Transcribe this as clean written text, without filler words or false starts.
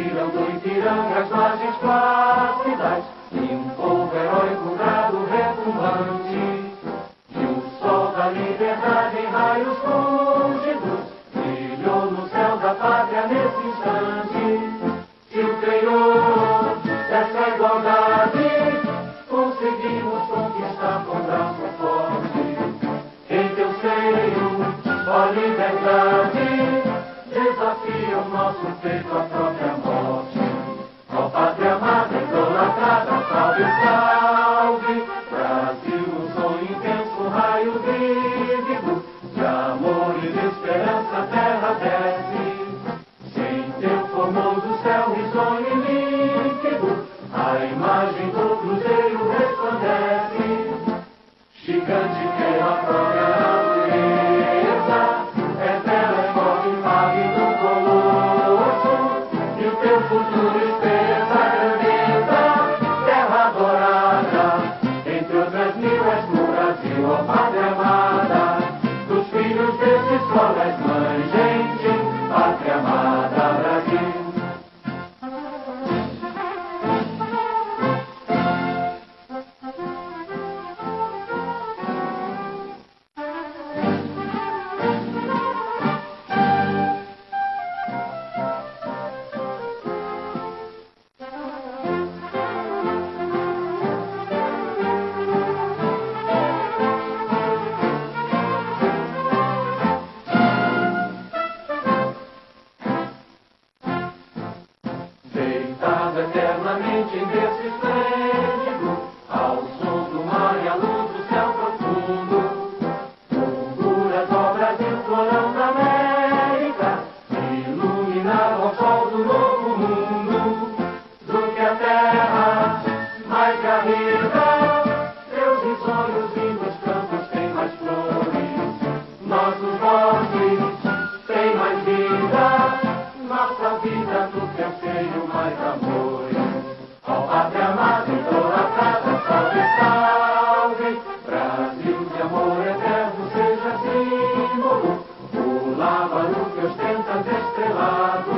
Mirando em Ipiranga as margens plácidas, e um povo heróico brado retumbante, e o sol da liberdade em raios fúlgidos brilhou no céu da pátria nesse instante. Se o Criou dessa igualdade conseguimos conquistar com braço forte, em teu seio, ó liberdade, desafia o nosso peito à própria morte. Ó pátria amada, idolatrada, salve, salve, Brasil, um sonho intenso, um raio vívido, de amor e de esperança a terra desce. Se em teu formoso céu risonho e límpido, a imagem do cruzeiro resplandece. Gigante que a própria natureza, é bela, forte, impávido colosso, e o teu futuro espelha a grandeza, terra adorada, entre outras mil és no Brasil, ó pátria amada, dos filhos desse sol és mãe, gente, pátria amada, Brasil. Deitado eternamente em berço esplêndido, ao som do mar e à luz do céu profundo, fulguras, ó Brasil, florão da América, iluminado ao sol do novo mundo, do que a terra mais que a vida, teus risonhos lindos campos têm mais flores, nossos bosques têm mais vida, nossa vida no teu seio mais amores. Ó pátria amada, idolatrada, salve, salve, Brasil de amor eterno seja símbolo, o lábaro que ostentas estrelado.